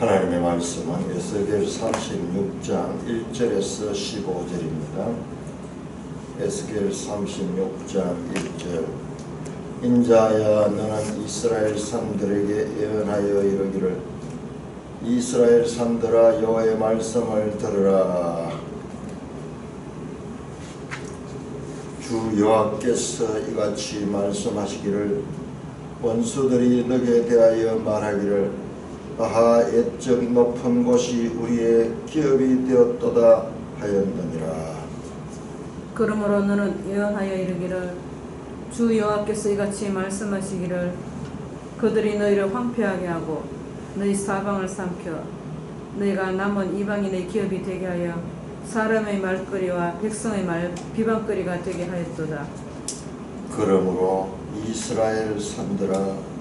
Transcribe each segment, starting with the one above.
하나님의 말씀은 에스겔 36장 1절에서 15절입니다. 에스겔 36장 1절. 인자야, 너는 이스라엘 산들에게 예언하여 이르기를, 이스라엘 산들아, 여호와의 말씀을 들으라. 주 여호와께서 이같이 말씀하시기를, 원수들이 너게 대하여 말하기를, 아하, 옛적 높은 곳이 우리의 기업이 되었도다 하였느니라. 그러므로 너는 예언하여 이르기를, 주 여호와께서 이같이 말씀하시기를, 그들이 너희를 황폐하게 하고 너희 사방을 삼켜 너희가 남은 이방인의 기업이 되게 하여 사람의 말거리와 백성의 비방거리가 되게 하였도다. 그러므로 이스라엘 산들아,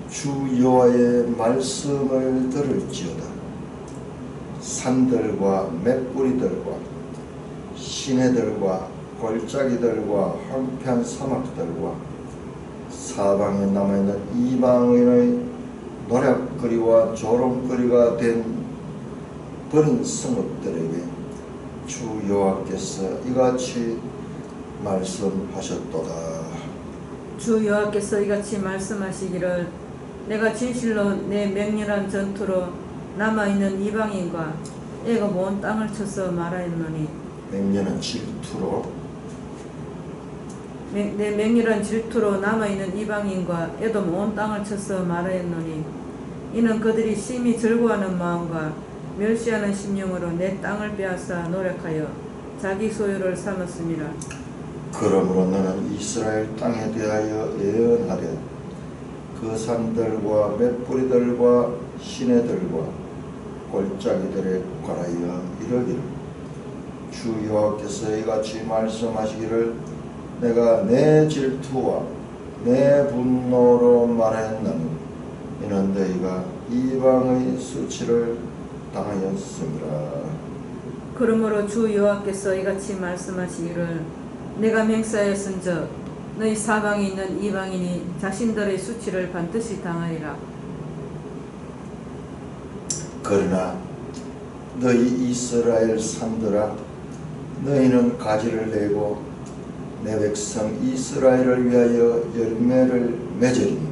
주 여호와의 말씀을 들을지어다. 산들과 맷뿌리들과 시내들과 골짜기들과 황폐한 사막들과 사방에 남아있는 이방인의 노략거리와 조롱거리가 된 버린 성읍들에게 주 여호와께서 이같이 말씀하셨도다. 주 여호와께서 이같이 말씀하시기를, 내가 진실로 내 맹렬한 전투로 남아있는 이방인과 애가 모은 땅을 쳐서 말하였노니, 맹렬한 질투로 내 맹렬한 질투로 남아있는 이방인과 애도 모은 땅을 쳐서 말하였노니, 이는 그들이 심히 즐거워하는 마음과 멸시하는 심령으로 내 땅을 빼앗아 노력하여 자기 소유를 삼았습니다. 그러므로 너는 이스라엘 땅에 대하여 예언하되, 그 산들과 맷뿌리들과 시내들과 골짜기들에 관하여 이르기를, 주 여호와께서 이같이 말씀하시기를, 내가 내 질투와 내 분노로 말하였나니 이는 너희가 이방의 수치를 당하였습니다. 그러므로 주 여호와께서 이같이 말씀하시기를, 내가 맹세하였은즉 너희 사방에 있는 이방인이 자신들의 수치를 반드시 당하리라. 그러나 너희 이스라엘 산들아, 너희는 가지를 내고 내 백성 이스라엘을 위하여 열매를 맺으리니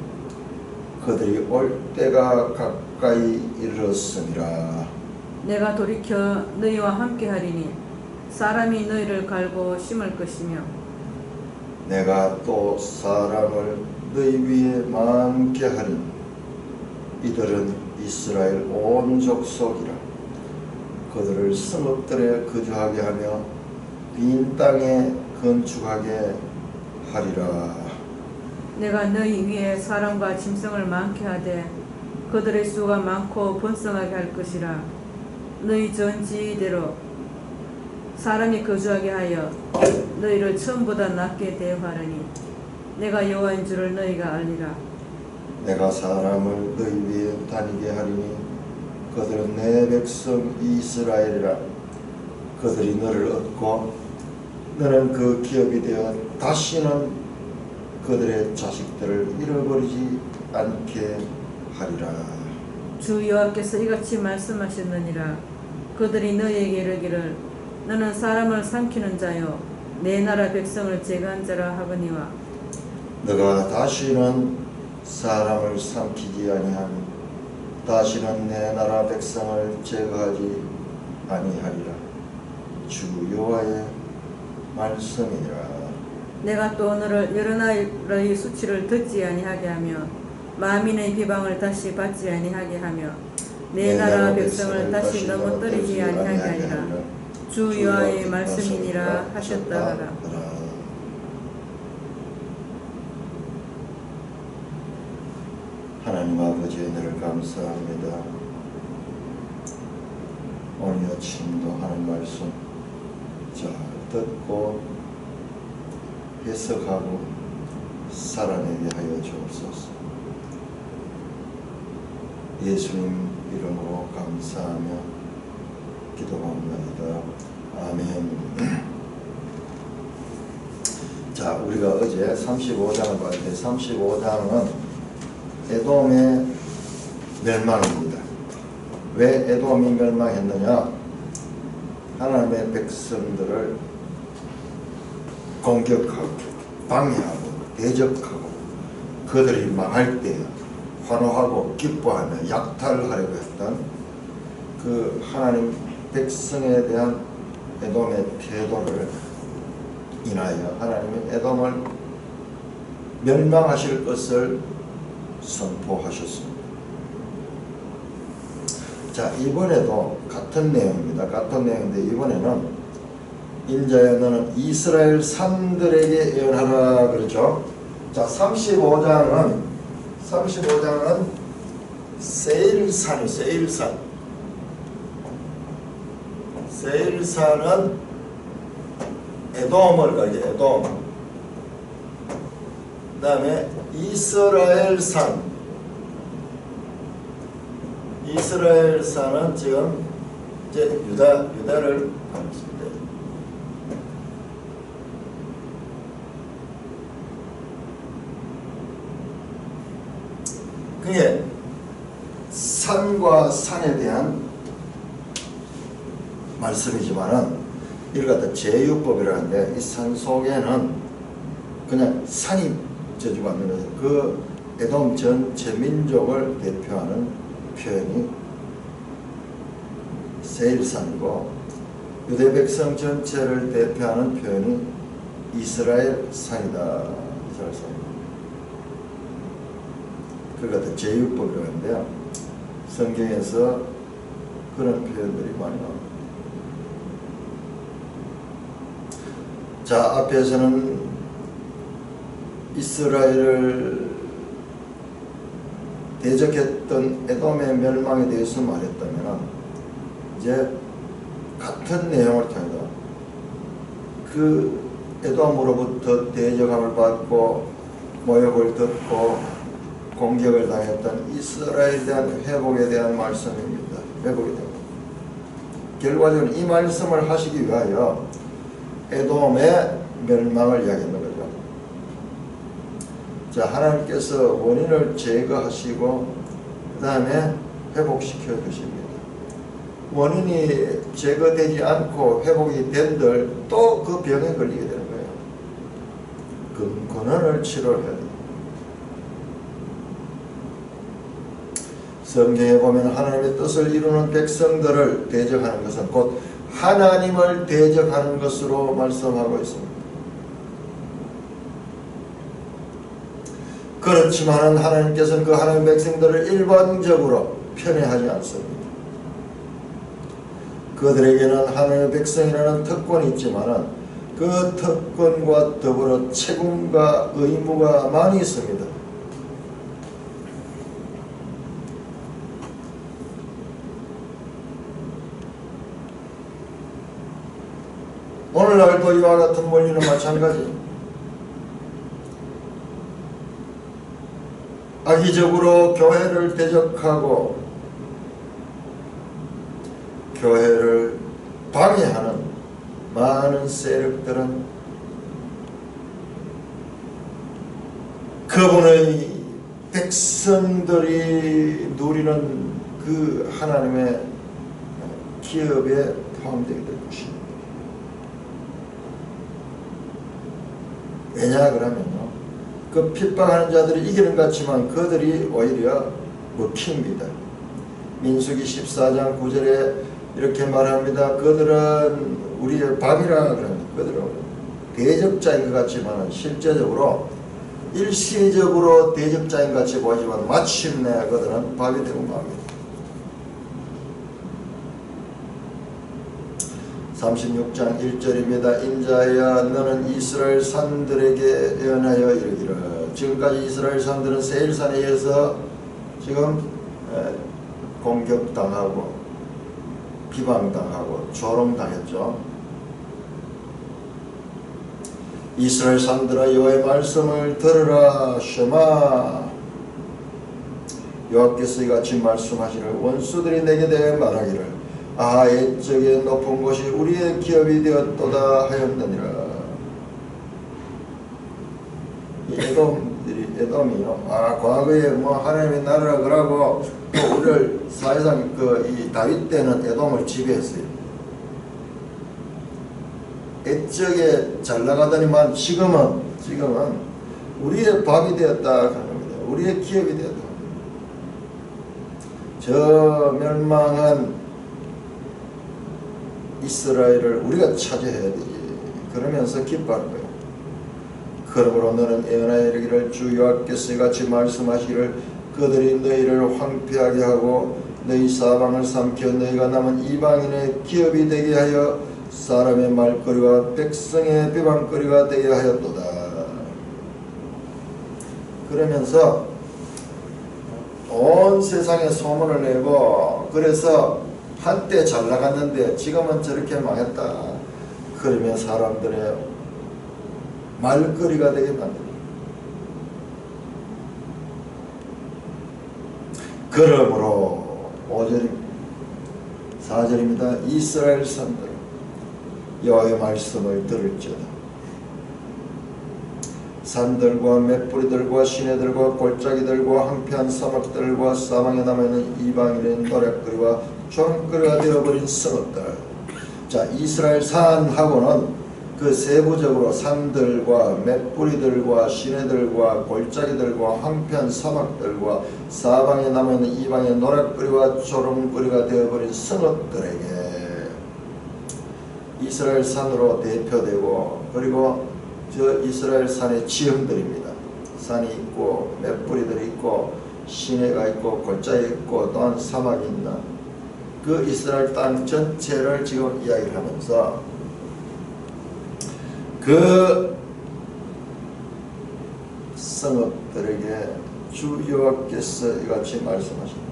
그들이 올 때가 가까이 이르렀음이라. 내가 돌이켜 너희와 함께하리니 사람이 너희를 갈고 심을 것이며, 내가 또 사람을 너희 위에 많게 하리니 이들은 이스라엘 온 족속이라. 그들을 성읍들에 거주하게 하며 빈 땅에 건축하게 하리라. 내가 너희 위에 사람과 짐승을 많게 하되 그들의 수가 많고 번성하게 할 것이라. 너희 전지대로 사람이 거주하게 하여 너희를 처음보다 낮게 대하리니 내가 여호와인 줄을 너희가 알리라. 내가 사람을 너희 위에 다니게 하리니 그들은 내 백성 이스라엘이라. 그들이 너를 얻고 너는 그 기업이 되어 다시는 그들의 자식들을 잃어버리지 않게 하리라. 주 여호와께서 이같이 말씀하셨느니라. 그들이 너희에게 이르기를, 너는 사람을 삼키는 자요 내 나라 백성을 제거한 자라 하거니와, 너가 다시는 사람을 삼키지 아니하니 다시는 내 나라 백성을 제거하지 아니하리라. 주 여호와의 말씀이니라. 내가 또 너를 여러 나라의 수치를 듣지 아니하게 하며 만민의 비방을 다시 받지 아니하게 하며 내 나라 백성을 다시 넘어뜨리지 아니하게 하리라. 주 여호와의 말씀이니라 하셨다 하라. 하나님 아버지, 은혜를 감사합니다. 오늘 아침도 하나님 말씀 잘 듣고 해석하고 살아내게 하여 주옵소서. 예수님 이름으로 감사하며 기도합니다. 아멘. 자, 우리가 어제 35장을 봤는데 35장은 에돔의 멸망입니다. 왜 에돔이 멸망했느냐? 하나님의 백성들을 공격하고 방해하고 대적하고 그들이 망할 때 환호하고 기뻐하며 약탈하려고 했던 그 하나님 백성에 대한 에돔의 태도를 인하여 하나님은 에돔을 멸망하실 것을 선포하셨습니다. 자, 이번에도 같은 내용입니다. 같은 내용인데 이번에는 인자여 너는 이스라엘 산들에게 예언하라 그러죠. 자, 35장은 세일산이 세일산은 에돔을 가리켜 에돔. 그 다음에 이스라엘산은 지금 이제 유다를 가리킵니다. 그게 산과 산에 대한 말씀이지만은 이를 갖다 제유법이라는데 이 산 속에는 그냥 산이 저주받는 거죠. 그 에돔 전체 민족을 대표하는 표현이 세일산이고 유대 백성 전체를 대표하는 표현이 이스라엘 산이다. 그걸 갖다 제유법이라고 하는데요. 성경에서 그런 표현들이 많이 나옵니다. 자, 앞에서는 이스라엘을 대적했던 에돔의 멸망에 대해서 말했다면 이제 같은 내용을 통해서 그 에돔으로부터 대적함을 받고 모욕을 듣고 공격을 당했던 이스라엘에 대한 회복에 대한 말씀입니다. 회복에 대한. 결과적으로 이 말씀을 하시기 위하여 에돔의 멸망을 이야기하는 거죠. 자, 하나님께서 원인을 제거하시고 그 다음에 회복시켜 주십니다. 원인이 제거되지 않고 회복이 된들 또 그 병에 걸리게 되는 거예요. 근원을 치료해야 돼요. 성경에 보면 하나님의 뜻을 이루는 백성들을 대적하는 것은 곧 하나님을 대적하는 것으로 말씀하고 있습니다. 그렇지만 하나님께서는 그 하나님 백성들을 일반적으로 편애하지 않습니다. 그들에게는 하나님의 백성이라는 특권이 있지만 그 특권과 더불어 책임과 의무가 많이 있습니다. 오늘날도 이와 같은 원리는 마찬가지. 악의적으로 교회를 대적하고 교회를 방해하는 많은 세력들은 그분의 백성들이 누리는 그 하나님의 기업에 포함되게 될 것입니다. 왜냐 그러면요, 그 핍박하는 자들이 이기는 것 같지만 그들이 오히려 먹힙니다. 민수기 14장 9절에 이렇게 말합니다. 그들은 우리의 밥이라 그럽니다. 그들은 대적자인 것 같지만 실제적으로 일시적으로 대적자인 것 같이 보이지만 마침내 그들은 밥이 되고 맙니다. 36장 1절입니다. 인자야 너는 이스라엘 산들에게 예언하여 이르기를. 지금까지 이스라엘 산들은 세일산에 의해서 지금 공격당하고 비방당하고 조롱당했죠. 이스라엘 산들아 여호와의 말씀을 들으라. 쉐마. 여호와께서 이같이 말씀하시를 원수들이 내게 대해 말하기를 아 옛적에 높은 곳이 우리의 기업이 되었도다 하였느니라. 이 에돔들이 에돔이요. 과거에 뭐 하나님의 나라라 그러고 또 우리를 사회상 이 다윗 때는 에돔을 지배했어요. 옛적에 잘 나가더니만 지금은 우리의 밥이 되었다 하는 겁니다. 우리의 기업이 되었다. 저 멸망한 이스라엘을 우리가 차지해야 되지. 그러면서 기뻐하는 거예요. 그러므로 너는 예언하여 이르기를 주 여호와께서 이같이 말씀하시기를 그들이 너희를 황폐하게 하고 너희 사방을 삼켜 너희가 남은 이방인의 기업이 되게 하여 사람의 말거리와 백성의 비방거리가 되게 하였도다. 그러면서 온 세상에 소문을 내고 그래서 한때 잘 나갔는데 지금은 저렇게 망했다. 그러면 사람들의 말거리가 되게 만듭니다. 그러므로 5절입니다. 4절입니다. 이스라엘 산들 여호와의 말씀을 들을지어다. 산들과 맷뿌리들과 시내들과 골짜기들과 황폐한 사막들과 사방에 남아있는 이방인의 노략거리와 조롱거리가 되어버린 성읍들. 자, 이스라엘 산하고는 그 세부적으로 산들과 맷뿌리들과 시내들과 골짜기들과 황폐한 사막들과 사방에 남아있는 이방의 노략거리와 조롱거리가 되어버린 성읍들에게 이스라엘 산으로 대표되고, 그리고 저 이스라엘 산의 지형들입니다. 산이 있고 맷뿌리들이 있고 시내가 있고 골짜기 있고 또한 사막이 있나, 그 이스라엘 땅 전체를 지금 이야기를 하면서 그 성읍들에게 주 여호와께서 이같이 말씀하십니다.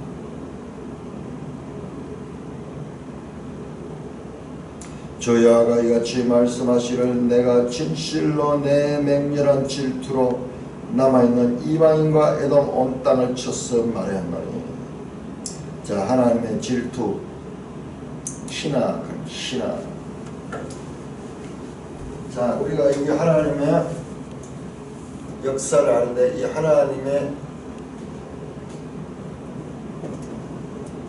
주 여호와가 이같이 말씀하시를 내가 진실로 내 맹렬한 질투로 남아있는 이방인과 에돔 온 땅을 쳤어 말하였노니. 자, 하나님의 질투, 신화. 자, 우리가 이 하나님의 역사를 아는데 이 하나님의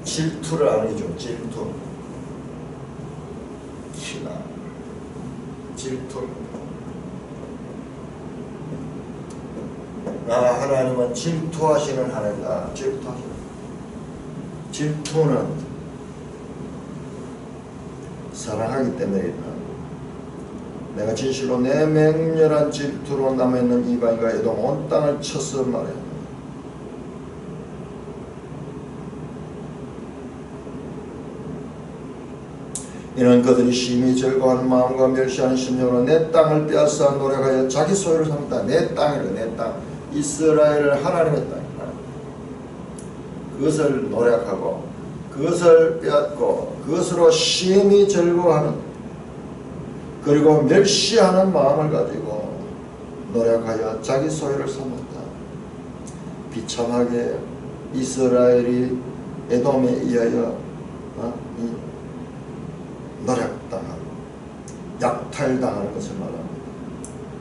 질투를 아니죠. 질투. 신화. 질투. 하나님은 질투하시는 하나님이다. 질투는 사랑하기 때문이다. 내가 진실로 내 맹렬한 질투로 남아있는 이방인과 에돔 온 땅을 쳤어 말해. 이는 그들이 심히 즐거워하는 마음과 멸시하는 심령으로 내 땅을 빼앗아 노력하여 자기 소유를 삼다. 내 땅이래. 내 땅. 이스라엘을 하나님의 땅이다. 그것을 노력하고 그것을 빼앗고 그것으로 심히 즐거워하는, 그리고 멸시하는 마음을 가지고 노력하여 자기 소유를 삼았다. 비참하게 이스라엘이 에돔에 의하여 노력당하고 약탈당하는 것을 말합니다.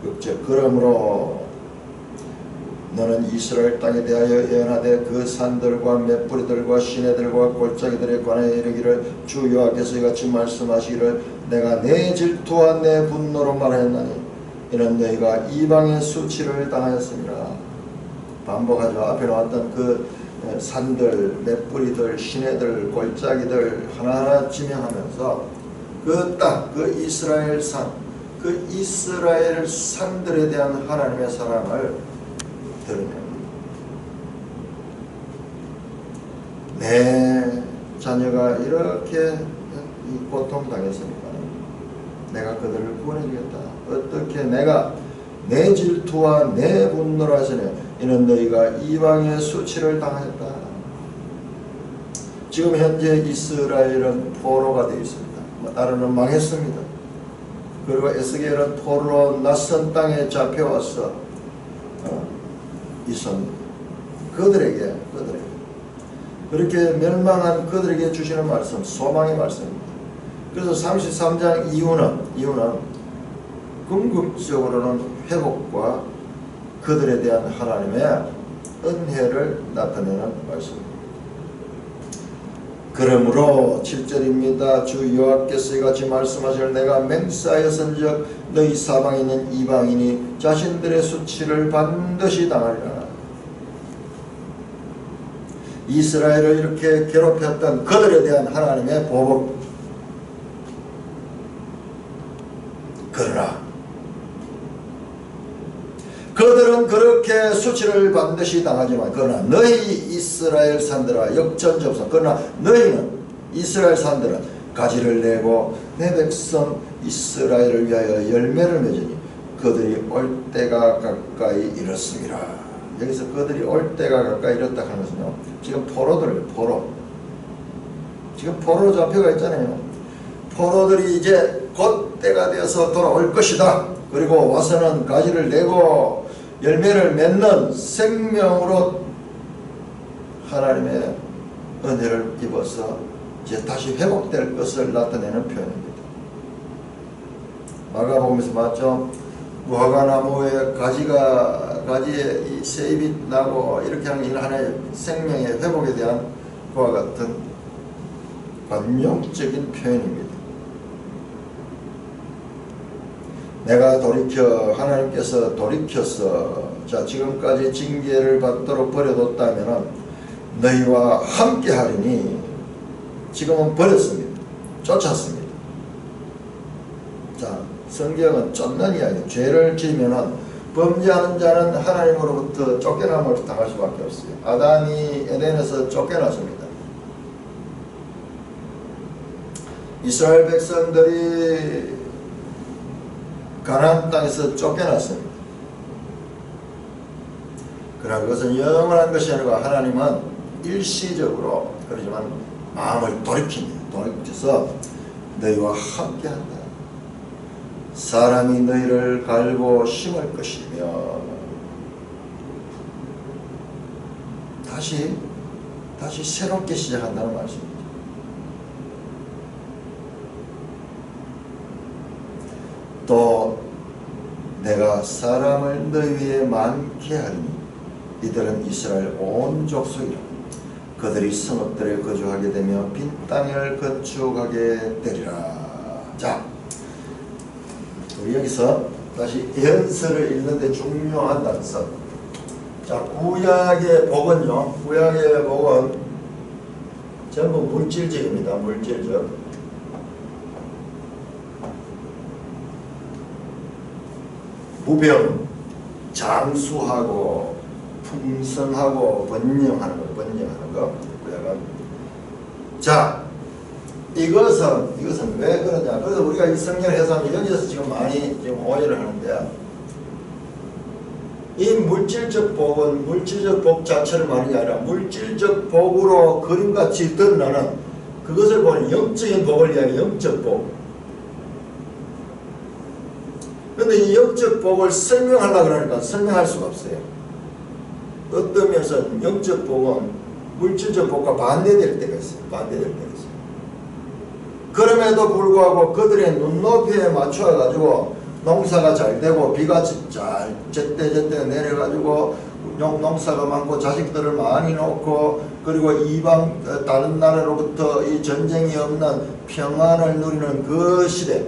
6절 그러므로 너는 이스라엘 땅에 대하여 예언하되 그 산들과 맷뿌리들과 시내들과 골짜기들에 관하여 이르기를 주 여호와께서 이같이 말씀하시기를 내가 내 질투와 내 분노로 말하였나니 이는 너희가 이방의 수치를 당하였습니다. 반복하죠. 앞에 나왔던 그 산들, 맷뿌리들, 시내들, 골짜기들 하나하나 지명하면서 그 땅, 그 이스라엘 산, 그 이스라엘 산들에 대한 하나님의 사랑을 드러냅니다. 내 자녀가 이렇게 고통당했으니까 내가 그들을 구원해주겠다. 어떻게 내가 내 질투와 내 분노로 하시네. 이는 너희가 이방의 수치를 당하였다. 지금 현재 이스라엘은 포로가 되어 있습니다. 나라는 망했습니다. 그리고 에스겔은 포로로 낯선 땅에 잡혀와서 있었습니다. 그들에게 그렇게 멸망한 그들에게 주시는 말씀, 소망의 말씀입니다. 그래서 33장 이유는 궁극적으로는 회복과 그들에 대한 하나님의 은혜를 나타내는 말씀입니다. 그러므로 7절입니다. 주 여호와께서 이같이 말씀하시기를 내가 맹세하였은즉 너희 사방에 있는 이방인이 자신들의 수치를 반드시 당하리라. 이스라엘을 이렇게 괴롭혔던 그들에 대한 하나님의 보복. 그러나 그들은 그렇게 수치를 반드시 당하지만 그러나 너희 이스라엘 산들아 역전접사. 그러나 너희는 이스라엘 산들은 가지를 내고 내 백성 이스라엘을 위하여 열매를 맺으니 그들이 올 때가 가까이 이렇습니다. 여기서 그들이 올 때가 가까이 이렇다 하는 것은요, 지금 포로들, 포로, 지금 포로 잡혀가 있잖아요. 포로들이 이제 곧 때가 되어서 돌아올 것이다. 그리고 와서는 가지를 내고 열매를 맺는 생명으로 하나님의 은혜를 입어서 이제 다시 회복될 것을 나타내는 표현입니다. 마가복음에서 맞죠? 무화과나무에 가지에 이 세잎이 나고 이렇게 하는 하나의 생명의 회복에 대한 그와 같은 관용적인 표현입니다. 내가 하나님께서 돌이켜서 지금까지 징계를 받도록 버려뒀다면 너희와 함께 하리니 지금은 버렸습니다. 쫓았습니다. 자, 성경은 쫓는 이야기. 죄를 지으면 범죄하는 자는 하나님으로부터 쫓겨남을 당할 수밖에 없어요. 아담이 에덴에서 쫓겨났습니다. 이스라엘 백성들이 가나안 땅에서 쫓겨났습니다. 그러나 그것은 영원한 것이 아니고 하나님은 일시적으로 그러지만 마음을 돌이켜서 너희와 함께한다. 사람이 너희를 갈고 심을 것이며 다시 새롭게 시작한다는 말씀입니다. 또 내가 사람을 너희 위에 많게 하리니 이들은 이스라엘 온 족속이라. 그들이 성읍들에 거주하게 되며 빈 땅을 건축하게 되리라. 자, 우리 여기서 다시 예언서를 읽는데 중요한 단서. 자, 구약의 복은요, 구약의 복은 전부 물질적입니다. 물질적. 무병, 장수하고 풍성하고 번영하는 거, 구약은. 자, 이것은 왜 그러냐? 그래서 우리가 이 성경을 해석하면 여기서 지금 많이 오해를 하는데, 이 물질적 복은 물질적 복 자체를 말하는 게 아니라 물질적 복으로 그림같이 드러나는 그것을 보는 영적인 복을 이야기해. 영적 복. 그런데 이 영적 복을 설명하려고 그러니까 설명할 수가 없어요. 어떤 면에서 영적 복은 물질적 복과 반대될 때가 있어요. 반대될 때가 있어요. 그럼에도 불구하고 그들의 눈높이에 맞춰 가지고 농사가 잘 되고 비가 잘 제때 내려가지고 농사가 많고 자식들을 많이 놓고 그리고 이방 다른 나라로부터 이 전쟁이 없는 평안을 누리는 그 시대,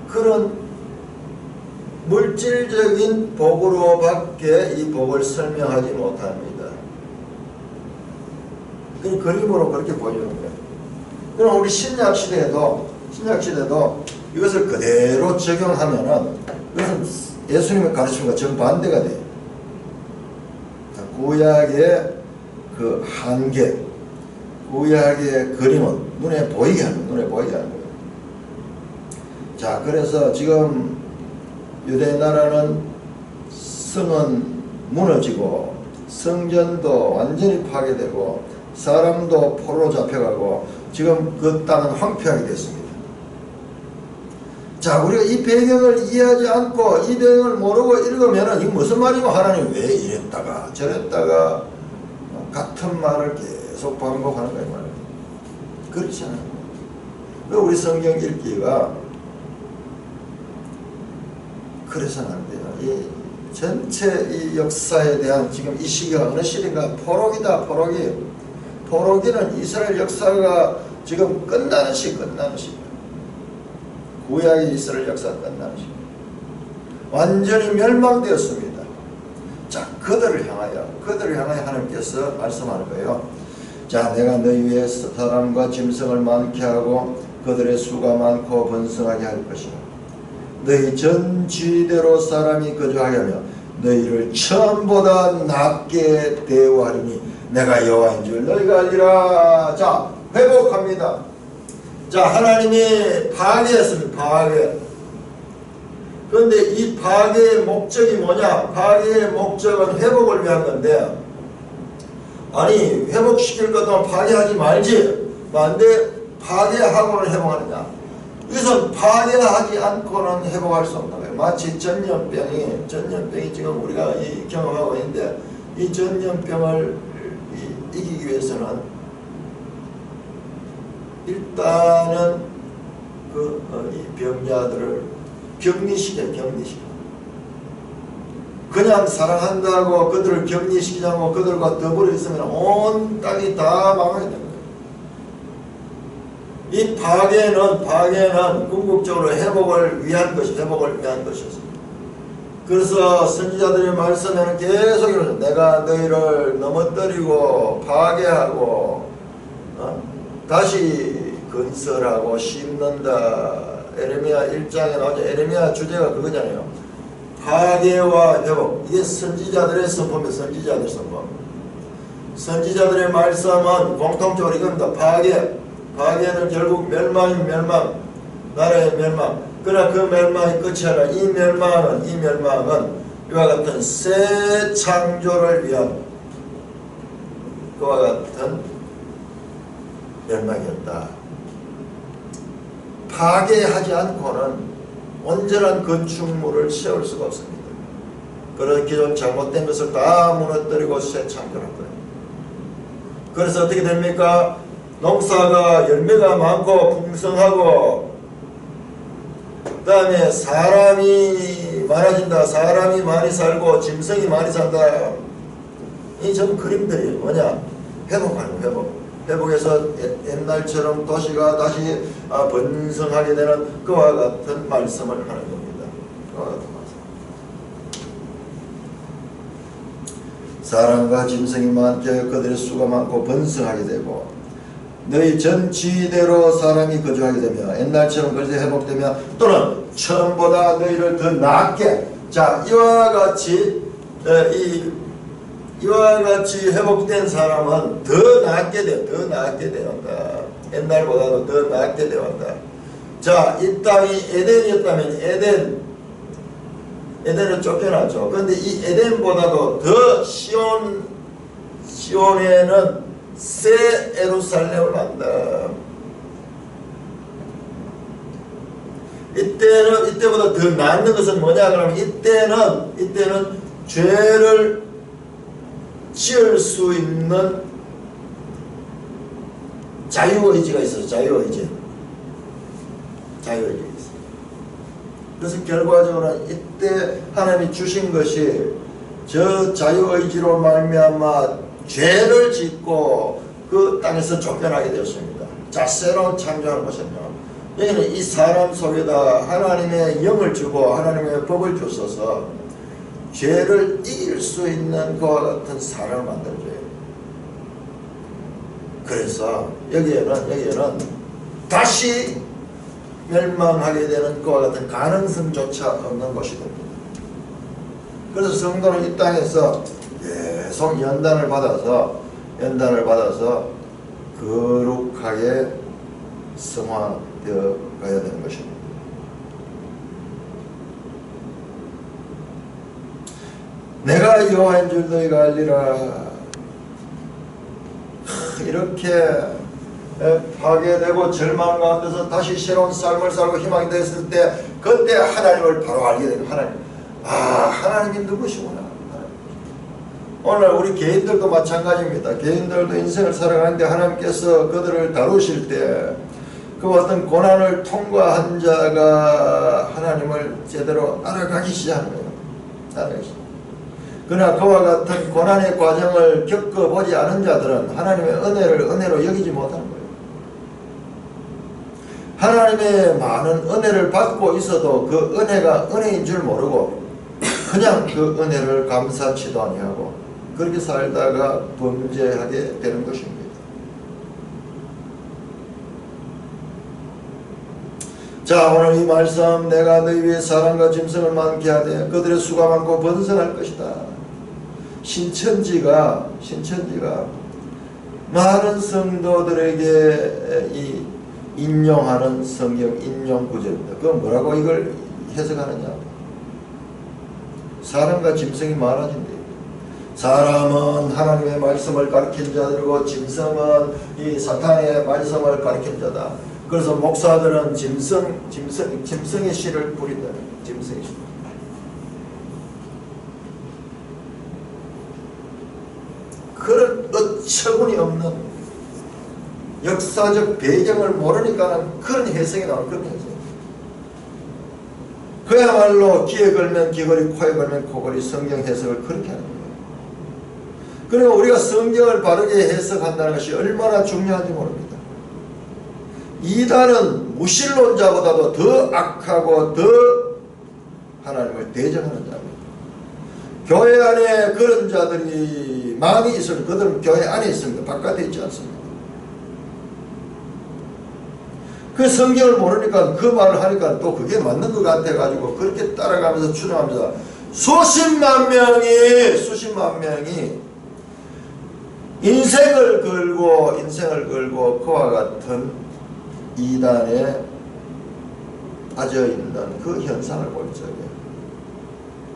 그런 물질적인 복으로밖에 이 복을 설명하지 못합니다. 그 그림으로 그렇게 보여주는 거예요. 그럼 우리 신약시대에도 이것을 그대로 적용하면은 이것은 예수님의 가르침과 정반대가 돼요. 구약의 그 한계, 구약의 그림은 눈에 보이게 하는 거예요. 자, 그래서 지금 유대 나라는 성은 무너지고 성전도 완전히 파괴되고 사람도 포로로 잡혀가고 지금 그 땅은 황폐하게 됐습니다. 자, 우리가 이 배경을 이해하지 않고 이 배경을 모르고 읽으면 이게 무슨 말이고 하나님 왜 이랬다가 저랬다가 같은 말을 계속 반복하는 거예요. 말이에요. 그렇지 않아요. 우리 성경 읽기가 그래서는 안 돼요. 전체 이 역사에 대한 지금 이 시기가 어느 시기인가? 포로기다, 포로기. 포로기는 이스라엘 역사가 지금 끝나는 시기. 구약의 이스라엘 역사가 끝나는 시기. 완전히 멸망되었습니다. 자, 그들을 향하여 하나님께서 말씀하는 거예요. 자, 내가 너희 위에 사람과 짐승을 많게 하고 그들의 수가 많고 번성하게 할 것이라. 너희 전 지대로 사람이 거주하게 하며 너희를 처음보다 낮게 대우하리니 내가 여호와인 줄 너희가 알리라. 자, 회복합니다. 자, 하나님이 파괴했습니다. 파괴. 그런데 이 파괴의 목적이 뭐냐? 파괴의 목적은 회복을 위한 건데, 아니 회복시킬 것도 파괴하지 말지. 만데 파괴하고는 회복하느냐? 이것은 파괴하지 않고는 회복할 수 없는 거예요. 마치 전염병이 지금 우리가 경험하고 있는데, 이 전염병을 이기기 위해서는 일단은 이 병자들을 격리시켜. 그냥 사랑한다고 그들을 격리시키자고 그들과 더불어 있으면 온 땅이 다 망하게 됩니다. 이 파괴는 궁극적으로 회복을 위한 것이었습니다. 그래서 선지자들의 말씀에는 계속 이러죠. 내가 너희를 넘어뜨리고 파괴하고 다시 건설하고 심는다. 에레미야 1장에 나오죠. 에레미야 주제가 그거잖아요. 파괴와 회복. 이게 선지자들의 선포입니다. 선지자들의 선포. 선지자들의 말씀은 공통적으로 이겁니다. 파괴는 결국 멸망인 멸망, 나라의 멸망. 그러나 그 멸망이 끝이 아니라 이 멸망은 이와 같은 새 창조를 위한 그와 같은 멸망이었다. 파괴하지 않고는 온전한 건축물을 세울 수가 없습니다. 그래서 기존 잘못된 것을 다 무너뜨리고 새 창조할 거예요. 그래서 어떻게 됩니까? 농사가 열매가 많고 풍성하고, 그 다음에 사람이 많아진다. 사람이 많이 살고 짐승이 많이 산다. 이 전 그림들이 뭐냐? 회복하는 회복. 회복해서 옛날처럼 도시가 다시 번성하게 되는 그와 같은 말씀을 하는 겁니다. 그와 같은 말씀. 사람과 짐승이 많게 그들의 수가 많고 번성하게 되고 너희 전 지대로 사람이 거주하게 되며 옛날처럼 그렇게 회복되며 또는 처음보다 너희를 더 낫게. 자, 이와 같이 회복된 사람은 더 낫게 되었다. 옛날보다도 더 낫게 되었다. 자, 이 땅이 에덴이었다면 에덴은 쫓겨났죠. 그런데 이 에덴보다도 더 시온에는 새 예루살렘을 만다. 이때보다 더 낫는 것은 뭐냐? 그러면 이때는 죄를 지을 수 있는 자유의지가 있어요. 자유의지가 있어요. 그래서 결과적으로 이때 하나님이 주신 것이 저 자유의지로 말미암아 죄를 짓고 그 땅에서 쫓겨나게 되었습니다. 자, 새로운 창조하는 것은요, 여기는 이 사람 속에다 하나님의 영을 주고 하나님의 법을 주셔서 죄를 이길 수 있는 그와 같은 사람을 만들어줘요. 그래서 여기에는 다시 멸망하게 되는 그와 같은 가능성조차 없는 것이 됩니다. 그래서 성도는 이 땅에서 계속 연단을 받아서 거룩하게 성화되어 가야 되는 것입니다. 내가 여호와인 줄 너희가 알리라. 이렇게 파괴되고 절망 가운데서 다시 새로운 삶을 살고 희망이 됐을 때 그때 하나님을 바로 알게 되는 하나님이 누구시구나. 오늘 우리 개인들도 마찬가지입니다. 개인들도 인생을 살아가는데 하나님께서 그들을 다루실 때 그 어떤 고난을 통과한 자가 하나님을 제대로 알아가기 시작하는 거예요. 그러나 그와 같은 고난의 과정을 겪어보지 않은 자들은 하나님의 은혜를 은혜로 여기지 못하는 거예요. 하나님의 많은 은혜를 받고 있어도 그 은혜가 은혜인 줄 모르고 그냥 그 은혜를 감사치도 아니하고 그렇게 살다가 범죄하게 되는 것입니다. 자, 오늘 이 말씀, 내가 너희 위에 사랑과 짐승을 많게 하되 그들의 수가 많고 번성할 것이다. 신천지가 많은 성도들에게 이 인용하는 성경 인용 구절입니다. 그건 뭐라고 이걸 해석하느냐? 사람과 짐승이 많아진대요. 사람은 하나님의 말씀을 가르친 자들이고 짐승은 이 사탄의 말씀을 가르친 자다. 그래서 목사들은 짐승의 씨를 뿌린다. 짐승의 씨. 그런 어처구니 없는 역사적 배경을 모르니까 그런 해석이 나오는 그런 해석. 그야말로 귀에 걸면 귀걸이, 코에 걸면 코걸이 성경 해석을 그렇게 하는 거예요. 그러니까 우리가 성경을 바르게 해석한다는 것이 얼마나 중요한지 모릅니다. 이단은 무신론자보다도 더 악하고 더 하나님을 대적하는 자입니다. 교회 안에 그런 자들이 많이 있습니다. 그들은 교회 안에 있습니다. 바깥에 있지 않습니다. 그 성경을 모르니까 그 말을 하니까 또 그게 맞는 것 같아가지고 그렇게 따라가면서 추정합니다. 수십만 명이 인생을 걸고 그와 같은 이단에 빠져있는 그 현상을 볼 적이에요.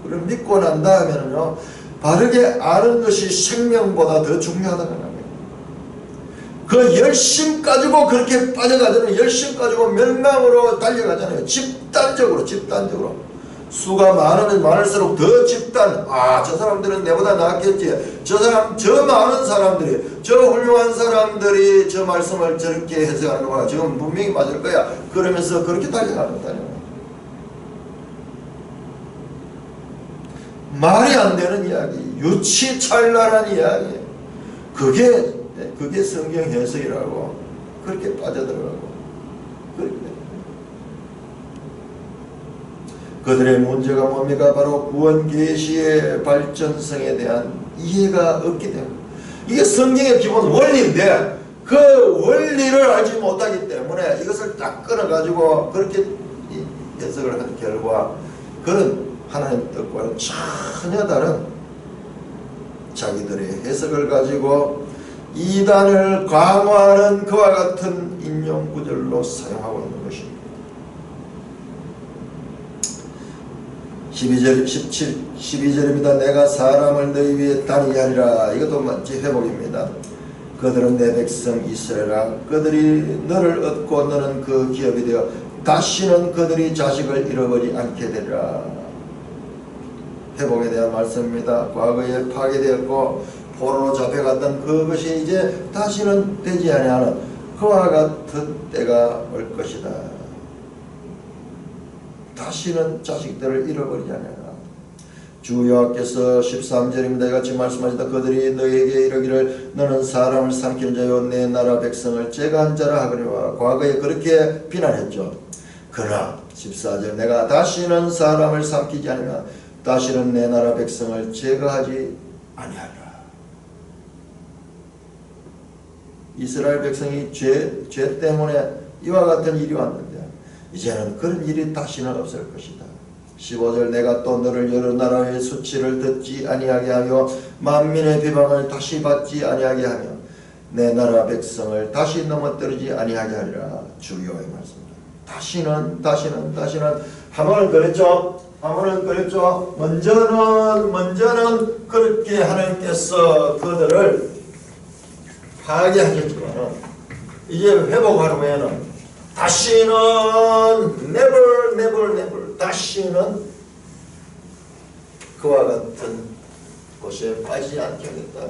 그럼 믿고 난 다음에는요, 바르게 아는 것이 생명보다 더 중요하다는 거예요. 그 열심 가지고 그렇게 빠져가잖아요. 열심 가지고 멸망으로 달려가잖아요. 집단적으로. 수가 많을수록 더 집단. 저 사람들은 내보다 낫겠지. 저 많은 사람들이, 저 훌륭한 사람들이 저 말씀을 저렇게 해석하는 거야. 지금 분명히 맞을 거야. 그러면서 그렇게 달려가는 거예요. 말이 안 되는 이야기, 유치찬란한 이야기. 그게 성경 해석이라고. 그렇게 빠져들어가고. 그들의 문제가 뭡니까? 바로 구원 계시의 발전성에 대한 이해가 없기 때문에. 이게 성경의 기본 원리인데 그 원리를 알지 못하기 때문에 이것을 딱 끊어가지고 그렇게 해석을 한 결과 그런 하나님 뜻과는 전혀 다른 자기들의 해석을 가지고 이단을 강화하는 그와 같은 인용 구절로 사용하고 있는 것입니다. 12절입니다. 내가 사람을 너희 위에 단위하리라. 이것도 마치 회복입니다. 그들은 내 백성 이스라엘아, 그들이 너를 얻고 너는 그 기업이 되어 다시는 그들이 자식을 잃어버리지 않게 되리라. 회복에 대한 말씀입니다. 과거에 파괴되었고 포로로 잡혀갔던 그것이 이제 다시는 되지 아니하는 그와 같은 때가 올 것이다. 다시는 자식들을 잃어버리지 않으라. 주 여호와께서 13절입니다. 이같이 말씀하시다. 그들이 너에게 이르기를 너는 사람을 삼키는 자요 내 나라 백성을 제거한 자라 하거니와. 과거에 그렇게 비난했죠. 그러나 14절 내가 다시는 사람을 삼키지 않으면 다시는 내 나라 백성을 제거하지 아니하리라. 이스라엘 백성이 죄 때문에 이와 같은 일이 왔는데 이제는 그런 일이 다시는 없을 것이다. 15절 내가 또 너를 여러 나라의 수치를 듣지 아니하게 하며 만민의 비방을 다시 받지 아니하게 하며 내 나라 백성을 다시 넘어뜨리지 아니하게 하리라. 주 여호와의 말씀입니다. 다시는 하모는 그랬죠. 먼저는 그렇게 하나님께서 그들을 파괴하셨지만 이제 회복하는 후에는 다시는 never 다시는 그와 같은 곳에 빠지지 않게 하겠다.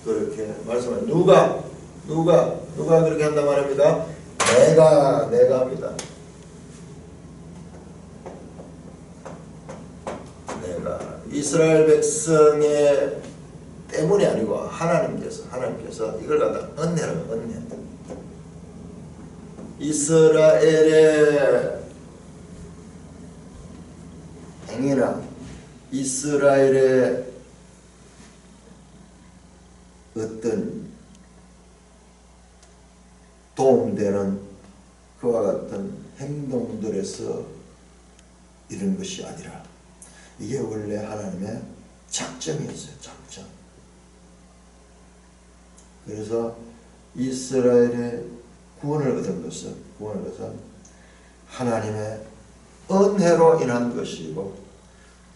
그렇게 말씀을 누가 그렇게 한단 말입니다. 내가 합니다. 내가 이스라엘 백성의 때문이 아니고 하나님께서 이걸 갖다 은혜. 이스라엘의 행위나 이스라엘의 어떤 도움되는 그와 같은 행동들에서 이런 것이 아니라 이게 원래 하나님의 작정이었어요. 작정. 그래서 이스라엘의 구원을 얻은 것은 하나님의 은혜로 인한 것이고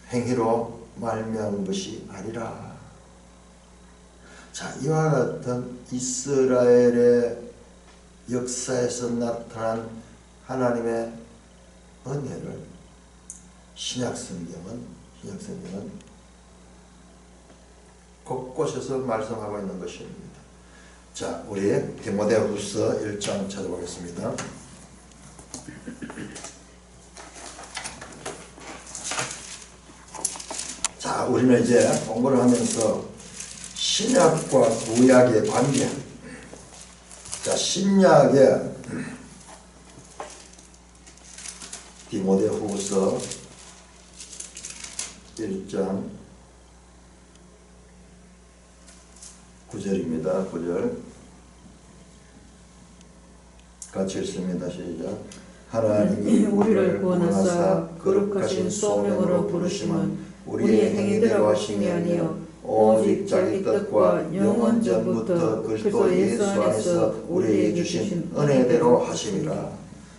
행위로 말미암은 것이 아니라. 자, 이와 같은 이스라엘의 역사에서 나타난 하나님의 은혜를 신약성경은 곳곳에서 말씀하고 있는 것입니다. 자, 우리 디모데후서 1장 찾아보겠습니다. 자, 우리는 이제 공부를 하면서 신약과 구약의 관계. 자, 신약의 디모데후서 1장 9절입니다. 9절 같이 읽습니다. 시작. 하나님이 우리를 구원하사 거룩하신 소명으로 부르심은 우리의 행위대로 하심이 아니요 오직 자기 뜻과 영원 전부터 그리스도 예수 안에서 우리에게 주신 은혜대로 하심이라.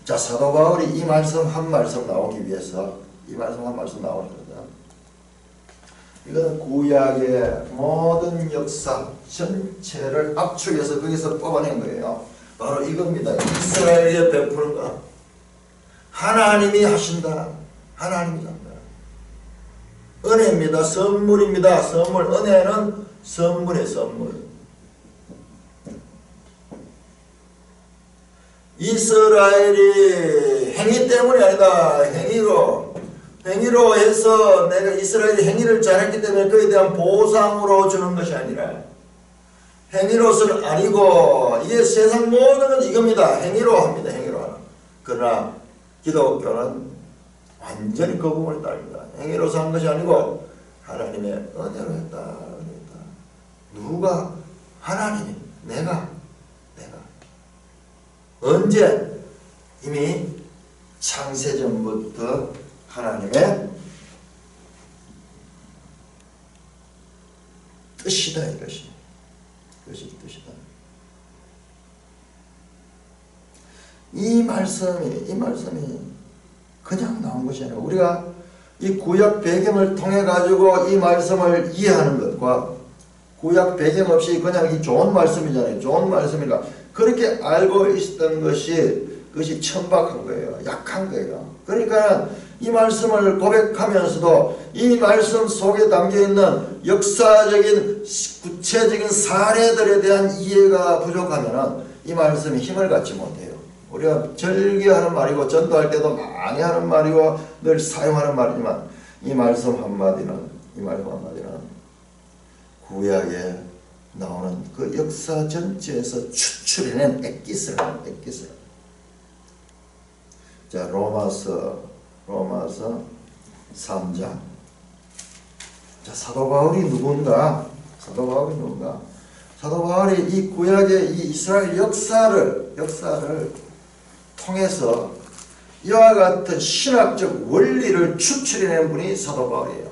자, 사도 바울이 이 말씀 한 말씀 나오기 위해서 나오거든. 이거는 구약의 모든 역사 전체를 압축해서 거기서 뽑아낸 거예요. 바로 이겁니다. 이스라엘에 베푸는 거. 하나님이 하신다. 하나님이 한다. 은혜입니다. 선물입니다. 선물. 은혜는 선물의 선물. 이스라엘이 행위 때문이 아니다. 행위로 해서 내가 이스라엘이 행위를 잘했기 때문에 그에 대한 보상으로 주는 것이 아니라 행위로서는 아니고 이게 세상 모든 건 이겁니다. 행위로 합니다. 행위로 하는. 그러나 기독교는 완전히 그 부분을 따릅니다. 행위로서 한 것이 아니고 하나님의 은혜로 했다. 누가? 하나님이. 내가. 언제? 이미 창세전부터 하나님의 뜻이다. 이것이 뜻이다. 이 말씀이 그냥 나온 것이 아니라 우리가 이 구약 배경을 통해 가지고 이 말씀을 이해하는 것과 구약 배경 없이 그냥 이 좋은 말씀이잖아요. 좋은 말씀이니까 그렇게 알고 있었던 그것이 천박한 거예요. 약한 거예요. 그러니까 이 말씀을 고백하면서도 이 말씀 속에 담겨있는 역사적인 구체적인 사례들에 대한 이해가 부족하면 이 말씀이 힘을 갖지 못해요. 우리가 절기하는 말이고 전도할 때도 많이 하는 말이고 늘 사용하는 말이지만 이 말씀 한마디는 구약에 나오는 그 역사 전체에서 추출해낸 액기스를. 자, 로마서 3장. 자, 사도 바울이 누군가? 사도 바울이 이 구약의 이 이스라엘 역사를 통해서 이와 같은 신학적 원리를 추출해낸 분이 사도 바울이에요.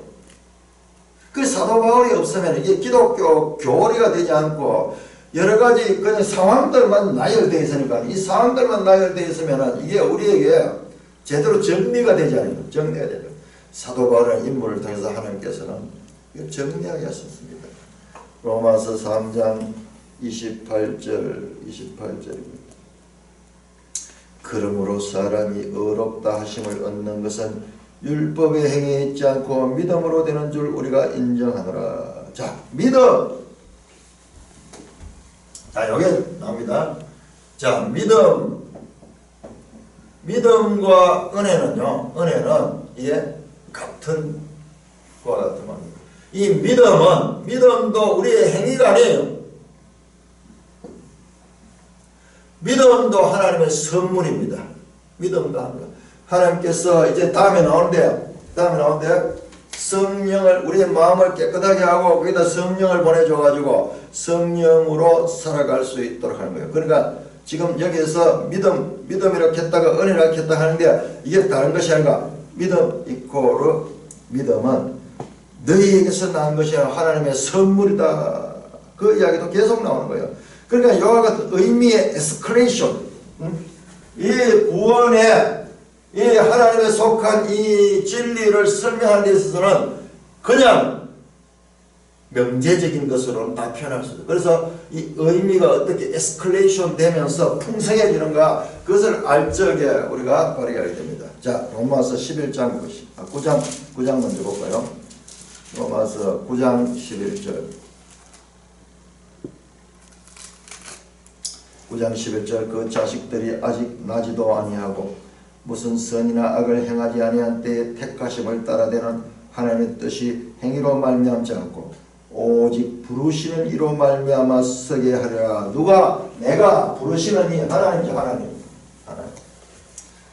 그 사도 바울이 없으면 이게 기독교 교리가 되지 않고 여러 가지 그냥 상황들만 나열되어 있으니까 이 상황들만 나열되어 있으면 이게 우리에게 제대로 정리가 되지 않아요. 정리가 되죠. 사도 바울의 인물을 통해서 하나님께서는 이걸 정리하게 하셨습니다. 로마서 3장 28절입니다. 그러므로 사람이 의롭다 하심을 얻는 것은 율법의 행위에 있지 않고 믿음으로 되는 줄 우리가 인정하노라. 자, 믿음. 자, 여기 나옵니다. 자, 믿음과 은혜는요. 은혜는 이게 같은 그와 같은 말입니다. 이 믿음도 우리의 행위가 아니에요. 믿음도 하나님의 선물입니다. 믿음도 합니다. 하나님께서 이제 다음에 나오는데요. 성령을, 우리의 마음을 깨끗하게 하고 거기다 성령을 보내줘가지고 성령으로 살아갈 수 있도록 하는 거예요. 그러니까 지금 여기에서 믿음 이렇게 했다가 은혜 이렇게 했다 하는데 이게 다른 것이 아니라 믿음 이코르 믿음은 너희에게서 나온 것이 아니라 하나님의 선물이다. 그 이야기도 계속 나오는 거예요. 그러니까 이와 같은 의미의 에스컬레이션, 이 구원의 이 하나님에 속한 이 진리를 설명하는 데 있어서는 그냥 명제적인 것으로는 다 표현할 수 있어요. 그래서 이 의미가 어떻게 에스컬레이션 되면서 풍성해지는가, 그것을 알 적에 우리가 발휘하게 됩니다. 자, 로마서 11장 9장 먼저 볼까요? 로마서 9장 11절. 9장 11절. 그 자식들이 아직 나지도 아니하고 무슨 선이나 악을 행하지 아니한 때에 택하심을 따라되는 하나님의 뜻이 행위로 말미암지 않고 오직 부르시는 이로 말미암아 서게 하리라. 누가? 내가. 부르시는 이 하나님이죠. 하나님.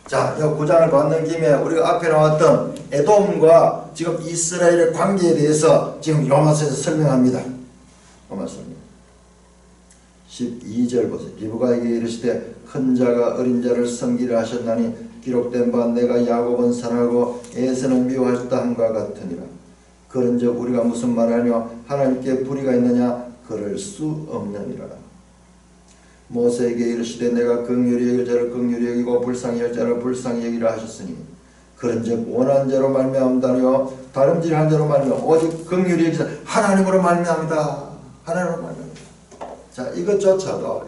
자, 이 9장을 받는 김에 우리가 앞에 나왔던 에돔과 지금 이스라엘의 관계에 대해서 지금 로마서에서 설명합니다. 로마서입니다. 12절 보세요. 리브가에게 이르시되 큰 자가 어린 자를 섬기려 하셨나니 기록된 바 내가 야곱은 사랑하고 에서는 미워하였다 함과 같으니라. 그런즉 우리가 무슨 말하며 하나님께 불의가 있느냐? 그럴 수 없느니라. 모세에게 이르시되 내가 긍휼히 여길 자를 긍휼히 여기고 불쌍히 여길 자를 불쌍히 여기라 하셨으니 그런즉 원한 자로 말미암다니요 다름질한 자로 말미암아 오직 긍휼히 여길 자 하나님으로 말미암이다. 하나님으로 말미암이다. 자, 이것조차도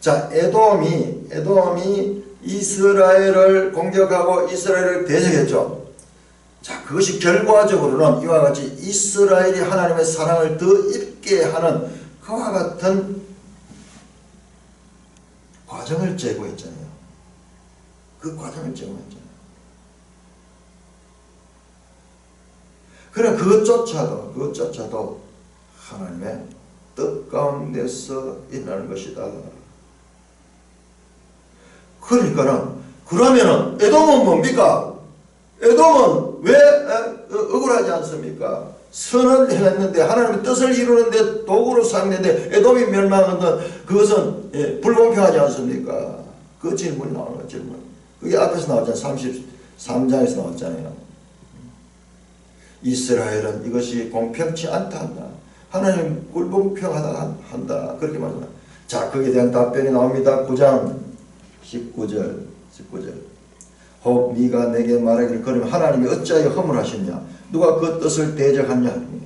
자, 에돔이 이스라엘을 공격하고 이스라엘을 대적했죠. 자, 그것이 결과적으로는 이와 같이 이스라엘이 하나님의 사랑을 더 입게 하는 그와 같은 과정을 제공했잖아요. 그 과정을 제공했잖아요. 그래, 그것조차도 하나님의 뜻 가운데서 일어나는 것이다. 그러면은 에돔은 뭡니까? 에돔은 왜 억울하지 않습니까? 선을 행했는데 하나님의 뜻을 이루는데 도구로 사용했는데 에돔이 멸망한 건 그것은 불공평하지 않습니까? 그 질문이 나오는 거예요. 질문. 그게 앞에서 나왔잖아요. 33장에서 나왔잖아요. 이스라엘은 이것이 공평치 않다 한다. 하나님 불공평하다 한다. 그렇게 말합니다. 자, 거기에 대한 답변이 나옵니다. 9장 19절. 혹 네가 내게 말하기를 그러면 하나님이 어찌하여 허물하셨냐? 누가 그 뜻을 대적하냐 하니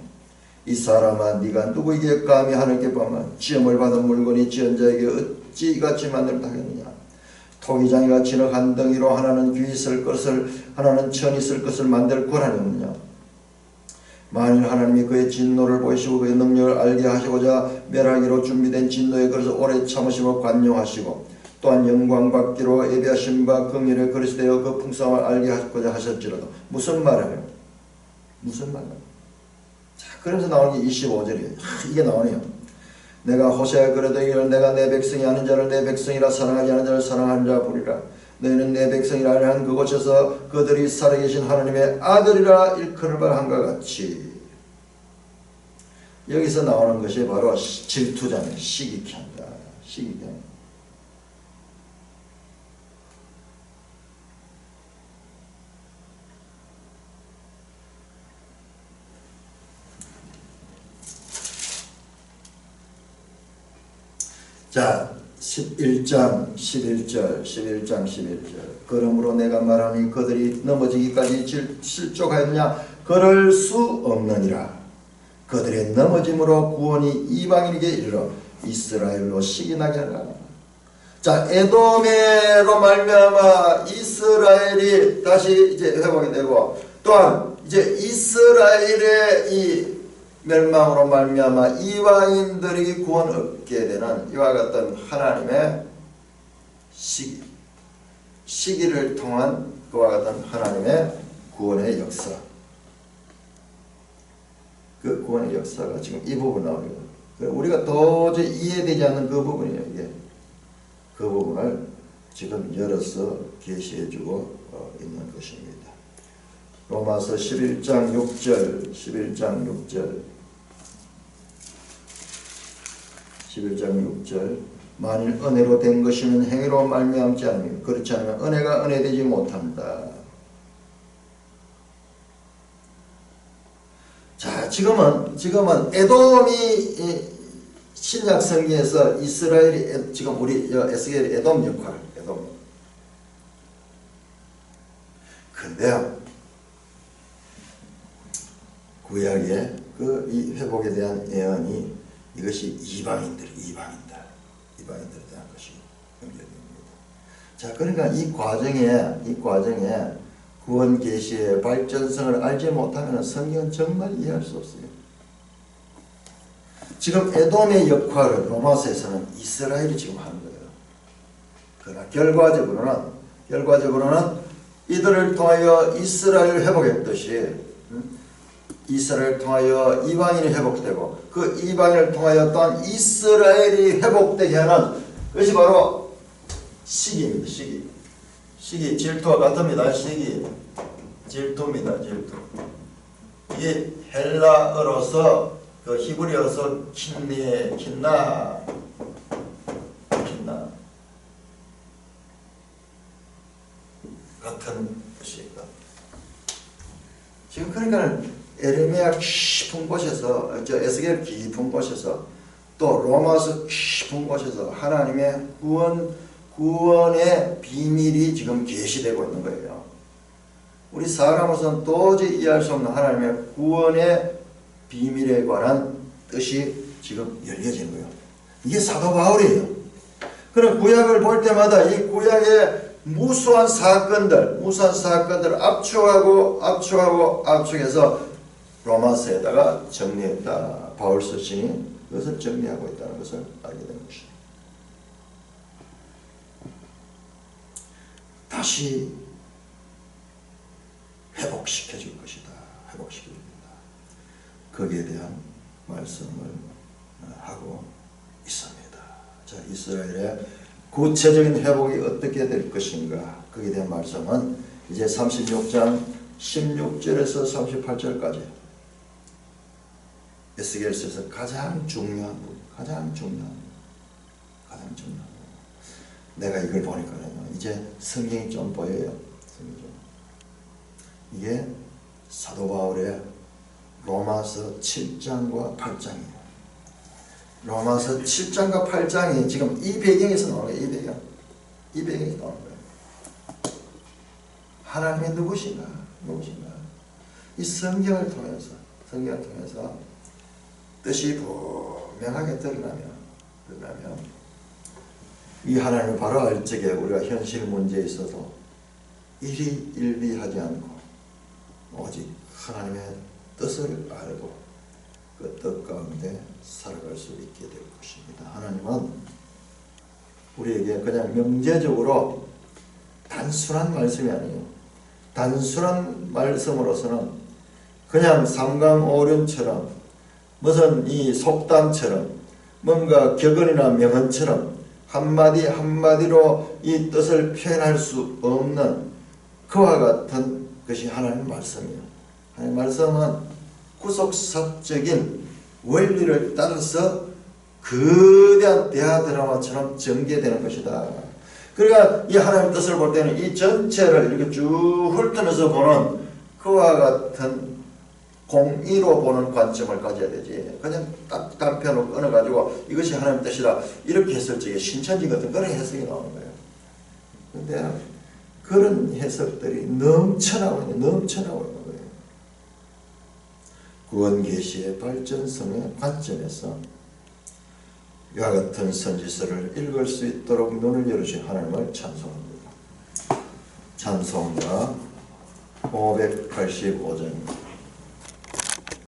이 사람아 네가 누구에게 감히 하나님께 범한 지음을 받은 물건이 지은 자에게 어찌 이같이 만들다 하겠느냐? 토기장이가 진흙 한 덩이로 하나는 귀 쓸 것을 하나는 천이 쓸 것을 만들 권한이 없느냐? 만일 하나님이 그의 진노를 보이시고 그의 능력을 알게 하시고자 멸하기로 준비된 진노의 그릇을 오래 참으시고 관용하시고 또한 영광 받기로 예비하신 바 긍휼의 그릇이 되어 그 풍성함을 알게 하시고자 하셨지라도 무슨 말이에요? 자, 그러면서 나오는 게 25절이에요. 이게 나오네요. 내가 호세아 그러되기를 내가 내 백성이 아는 자를 내 백성이라 사랑하지 않은 자를 사랑하는 자 부리라. 너희는 내 백성이라 한 그곳에서 그들이 살아계신 하나님의 아들이라 일컬을 한과 같이. 여기서 나오는 것이 바로 질투잖아요. 시기케 한다. 자, 11장 11절. 그러므로 내가 말하니 그들이 넘어지기까지 실족하였느냐? 그럴 수 없느니라. 그들의 넘어짐으로 구원이 이방인에게 이르러 이스라엘로 시기나게 하라. 자, 에돔으로 말미암아 이스라엘이 다시 이제 회복이 되고 또한 이제 이스라엘의 이 멸망으로 말미암아 이방인들이 구원을 얻게 되는 이와 같은 하나님의 시기를 통한 그와 같은 하나님의 구원의 역사. 그 구원의 역사가 지금 이 부분 나옵니다. 우리가 도저히 이해되지 않는 그 부분이에요. 이게 그 부분을 지금 열어서 계시해주고 있는 것입니다. 로마서 11장 6절 11장 6절 만일 은혜로 된 것이면 행위로 말미암지 않으며 그렇지 않으면 은혜가 은혜되지 못한다. 자, 지금은 에돔이 신약 성경에서 이스라엘이 지금 우리 에스겔의 에돔 역할, 에돔. 근데요, 구약의 이 회복에 대한 예언이 이것이 이방인들에 대한 것이 연결됩니다. 자, 그러니까 이 과정에 구원 계시의 발전성을 알지 못하면 성경은 정말 이해할 수 없어요. 지금 에돔의 역할을 로마서에서는 이스라엘이 지금 하는 거예요. 그러나 결과적으로는 이들을 통하여 이스라엘을 회복했듯이 이스라엘을 통하여 이방인이 회복되고 그 이방인을 통하여 또한 이스라엘이 회복되게 하는 것이 바로 시기입니다. 시기 질투와 같습니다. 질투입니다. 이게 헬라어로서 그 히브리어로서 킨나 같은 것입니다. 지금 그러니까 에레미야 깊은 곳에서 에스겔 깊은 곳에서 또 로마서 깊은 곳에서 하나님의 구원의 비밀이 지금 계시되고 있는 거예요. 우리 사람으로서는 도저히 이해할 수 없는 하나님의 구원의 비밀에 관한 뜻이 지금 열려지는 거예요. 이게 사도 바울이에요. 그럼 구약을 볼 때마다 이 구약의 무수한 사건들을 압축해서 로마서에다가 정리했다. 바울 서신이 그것을 정리하고 있다는 것을 알게 되는 것입니다. 다시 회복시켜줄 것이다. 거기에 대한 말씀을 하고 있습니다. 자, 이스라엘의 구체적인 회복이 어떻게 될 것인가, 거기에 대한 말씀은 이제 36장 16절에서 38절까지 에스겔서에서 가장 중요한 부분. 내가 이걸 보니까요, 이제 성경이 좀 보여요. 이게 사도 바울의 로마서 7장과 8장이에요. 로마서 7장과 8장이 지금 이 배경에서 나오는 거예요. 이 배경에서 나오는 거예요. 하나님이 누구신가? 이 성경을 통해서 뜻이 분명하게 드러나면 이 하나님을 바로 알 적에 우리가 현실 문제에 있어서 일비하지 않고 오직 하나님의 뜻을 알고 그 뜻 가운데 살아갈 수 있게 될 것입니다. 하나님은 우리에게 그냥 명제적으로 단순한 말씀이 아니에요. 단순한 말씀으로서는 그냥 삼강오륜처럼 무슨 이 속담처럼 뭔가 격언이나 명언처럼 한마디 한마디로 이 뜻을 표현할 수 없는 그와 같은 것이 하나님의 말씀이에요. 하나님의 말씀은 구속사적인 원리를 따라서 거대한 대하 드라마처럼 전개되는 것이다. 그러니까 이 하나님의 뜻을 볼 때는 이 전체를 이렇게 쭉 훑으면서 보는 그와 같은 공의로 보는 관점을 가져야 되지. 그냥 딱 단편으로 끊어가지고 이것이 하나님의 뜻이다 이렇게 했을 적에 신천지 같은 그런 해석이 나오는 거예요. 그런데 그런 해석들이 넘쳐나고 있는 거예요. 구원 계시의 발전성의 관점에서 이와 같은 선지서를 읽을 수 있도록 눈을 열어주신 하나님을 찬송합니다. 찬송가 585장입니다.